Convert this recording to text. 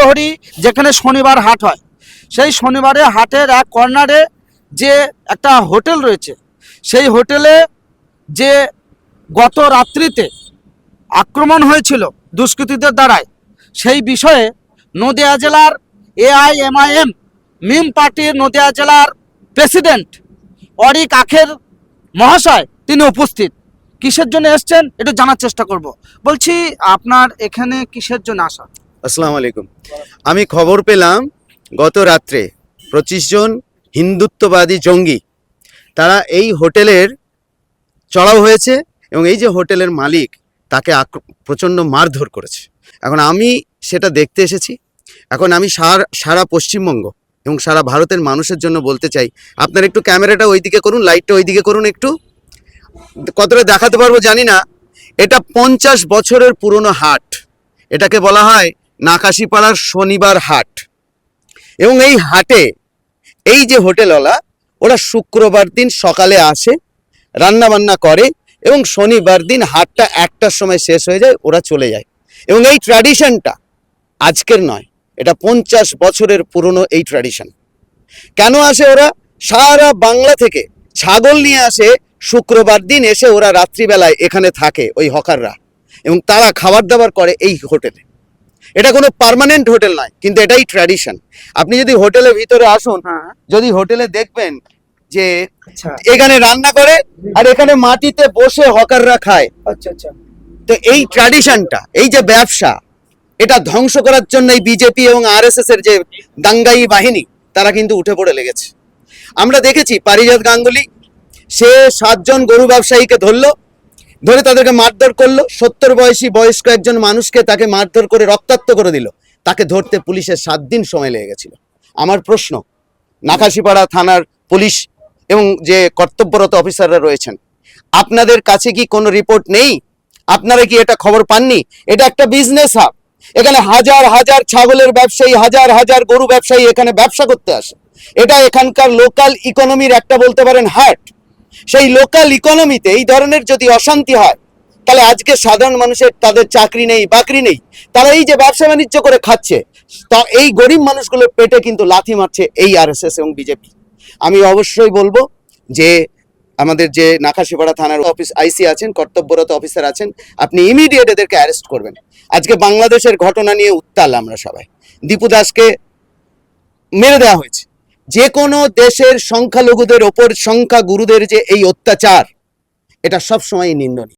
প্রহরী যেখানে শনিবার হাট হয়, সেই শনিবারে হাটের এক কর্নারে যে একটা হোটেল রয়েছে, সেই হোটেলে যে গত রাত্রিতে আক্রমণ হয়েছিল দুষ্কৃতীদের দ্বারায়, সেই বিষয়ে নদিয়া জেলার AIMIM মিম পার্টির নদিয়া জেলার প্রেসিডেন্ট অরিক আখের মহাশয় তিনি উপস্থিত। কিসের জন্য এসছেন একটু জানার চেষ্টা করব। বলছি, আপনার এখানে কিসের জন্য আসা? আসসালামু আলাইকুম। আমি খবর পেলাম গত রাত্রে 25 জন হিন্দুত্ববাদী জঙ্গি তারা এই হোটেলের চড়াও হয়েছে এবং এই যে হোটেলের মালিক তাকে প্রচণ্ড মারধর করেছে। এখন আমি সেটা দেখতে এসেছি। এখন আমি সারা পশ্চিমবঙ্গ এবং সারা ভারতের মানুষের জন্য বলতে চাই, আপনারা একটু ক্যামেরাটা ওইদিকে করুন, লাইটটা ওইদিকে করুন, একটু কতটা দেখাতে পারবো জানি না। এটা 50 বছরের পুরনো হাট, এটাকে বলা হয় নাকাশিপাড়ার শনিবার হাট। এবং এই হাটে এই যে হোটেলওয়ালা ওরা শুক্রবার দিন সকালে আসে, রান্না বান্না করে এবং শনিবার দিন হাটটা 1টার সময় শেষ হয়ে যায়, ওরা চলে যায়। এবং এই ট্র্যাডিশনটা আজকের নয়, এটা 50 বছরের পুরনো এই ট্র্যাডিশন। কেন আসে ওরা? সারা বাংলা থেকে ছাগল নিয়ে আসে, শুক্রবার দিন এসে ওরা রাত্রিবেলায় এখানে থাকে ওই হকাররা, এবং তারা খাবার দাবার করে এই হোটেলে। এটা কোনো পার্মানেন্ট হোটেল নয়, কিন্তু এটাই ট্র্যাডিশন। আপনি যদি হোটেলের ভিতরে আসুন, যদি হোটেলে দেখবেন যে এখানে রান্না করে আর এখানে মাটিতে বসে হকাররা খায়। আচ্ছা আচ্ছা। তো এই ট্র্যাডিশনটা, এই যে ব্যবসা, এটা ধ্বংস করার জন্য এই বিজেপি এবং RSS এর যে দাঙ্গাই বাহিনী তারা কিন্তু উঠে পড়ে লেগেছে। আমরা দেখেছি পারিজাত গাঙ্গুলি, সে 7 জন গরু ব্যবসায়ীকে ধরে তাদেরকে মারধর করলো। 70 বয়সী বয়স্ক একজন মানুষকে তাকে মারধর করে রক্তাক্ত করে দিল। তাকে ধরতে পুলিশের 7 দিন সময় লেগে গেছিল। আমার প্রশ্ন, নাকাশিপাড়া থানার পুলিশ এবং যে কর্তব্যরত অফিসাররা রয়েছেন, আপনাদের কাছে কি কোনো রিপোর্ট নেই? আপনারা কি এটা খবর পাননি? এটা একটা বিজনেস হাব। এখানে হাজার হাজার ছাগলের ব্যবসায়ী, হাজার হাজার গরু ব্যবসায়ী এখানে ব্যবসা করতে আসে। এটা এখানকার লোকাল ইকোনমির একটা বলতে পারেন হাট। সেই লোকাল ইকোনমিতে এই ধরনের যদি অশান্তি হয়, তাহলে আজকে সাধারণ মানুষের তাদের চাকরি নেই, বাকরি নেই, তারা এই যে ব্যবসা বাণিজ্য করে খাচ্ছে, তা এই গরিব মানুষগুলোর পেটে কিন্তু লাথি মারছে এই RSS এবং বিজেপি। আমি অবশ্যই বলবো যে আমাদের যে নাকাশিপাড়া থানার IC আছেন, কর্তব্যরত অফিসার আছেন, আপনি ইমিডিয়েট এদেরকে অ্যারেস্ট করবেন। আজকে বাংলাদেশের ঘটনা নিয়ে উত্তাল আমরা সবাই। দীপু দাসকে মেরে দেওয়া হয়েছে। যে কোনো দেশের সংখ্যালঘুদের ওপর সংখ্যাগুরুদের যে এই অত্যাচার, এটা সবসময় নিন্দনীয়।